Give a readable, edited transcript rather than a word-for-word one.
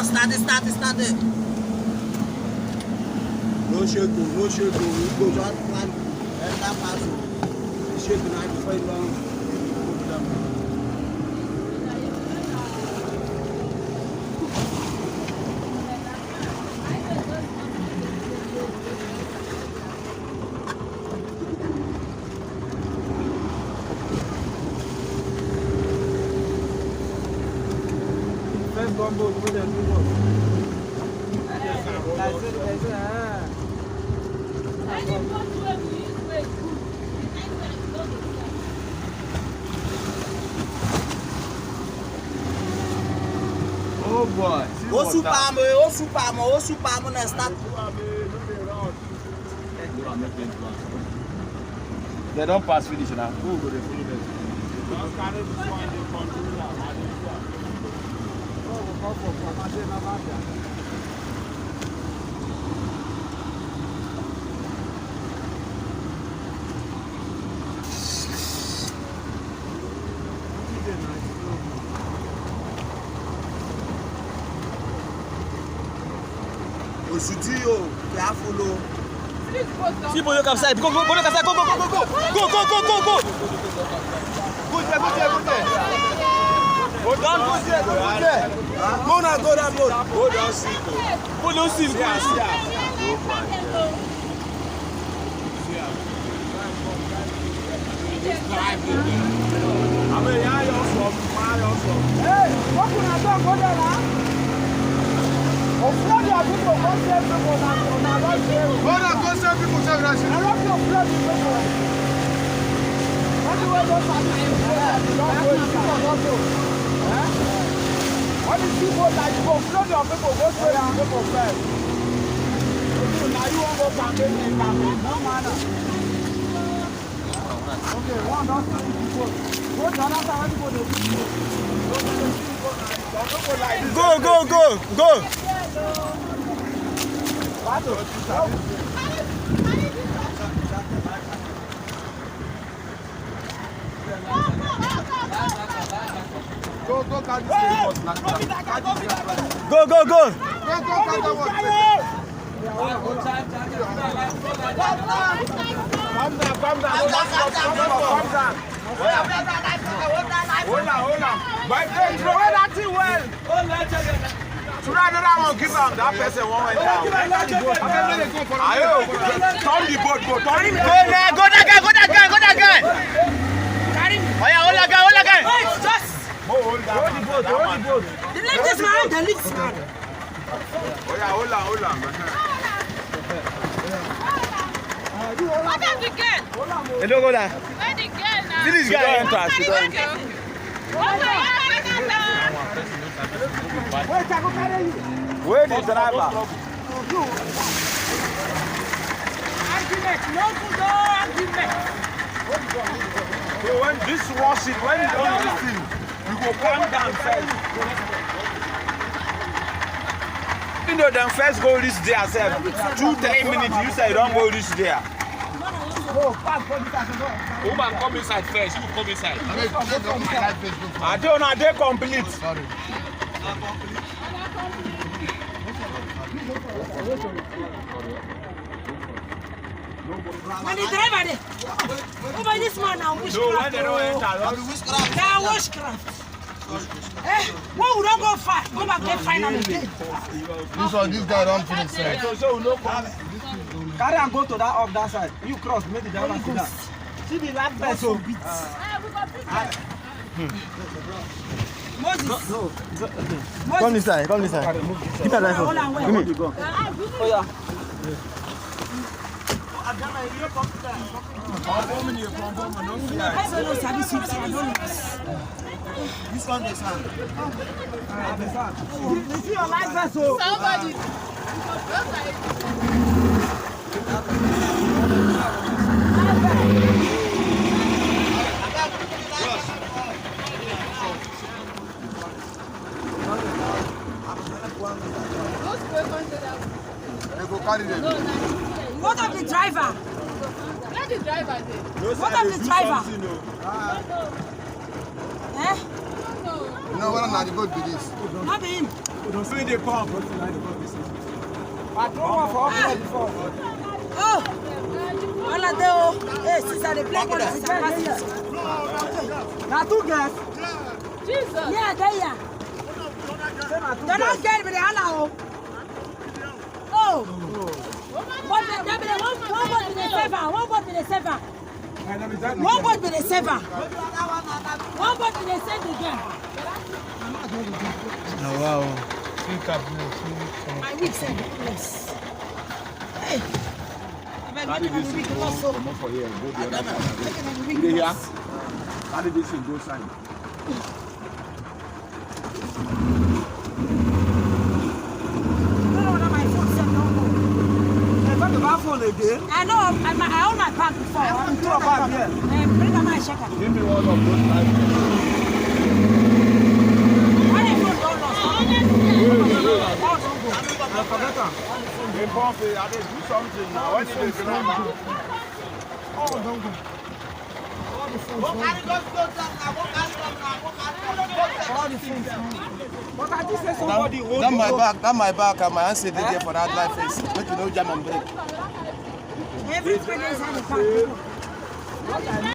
Start it. No shake, no shake. We go to plan. And that pass. The shake now before you long. Oh boy. O supamo na start. They don't pass finish now. Who go dey follow them? Osudio, careful. See for your capsid. Go. Go there. Go down. Go now, go down, go. Go down, see. Go down, see. Hey, what can I talk about that? Of flood your people, go save people now. Go save people, save Russia. I love your flood people. What do I do? What is people like go flood your people, go save your people first. Now you want to go campaign in campaign, no manner. Okay, one, don't people. Go to another side, people do. Go. Hold on. My friend, throw that thing well. Try another one, give him that person one way down. Ayo, turn the boat. Go that guy. Oh yeah, hold that guy. Wait, just Hold the boat. the lift is man. Oh yeah, hold on. What have the girl? They don't go there. Where the girl now? See this guy enter. Wait, I go carry you. Where the driver? Argument, no good argument. So when this wash it, when you do this thing, you go calm down first. You know them first go reach there, sir. 2-3 minutes, you say you don't go reach there. Woman, come inside first. You come inside. I don't know, they complete. Sorry. When the driver there, over this man now, witchcraft. No, when they don't enter, They are witchcraft. When we don't go far, go back and find them again. This guy don't finish, sir. so no problem. Carry and go to that side. You cross, make the driver sit down. See the last person. Moses. Come this side. Keep that rifle. Give me. Oh yeah. This one is hand. You see your life vessel? Somebody. They go carry them. What of the driver? Where the driver there? What of the driver? Eh? No, one of the boat be this. Not him. Don't see the pump. I throw one for all before. Oh! All of them. Hey, sister, they play ball. Now two girls. Jesus. Yeah, they are. They don't get me the allow. Oh! One boat be the saver. One boat be the saver. One boat be the saver. One boat be the saver again. Oh, wow. My week said yes. Hey. Carry this thing go come up for here. Go the other side. You dey hear? Carry this thing go side. Again. I know, I own my pack before. I'm two of them here. Bring them my checker. Give me one of those knives. Why they don't go lost? I forget them. They pump it, I dey do something now. When they go now. Oh, don't go. But I just say somebody That my back and my hand say there for that life face. But you know jam and break. every 20 years I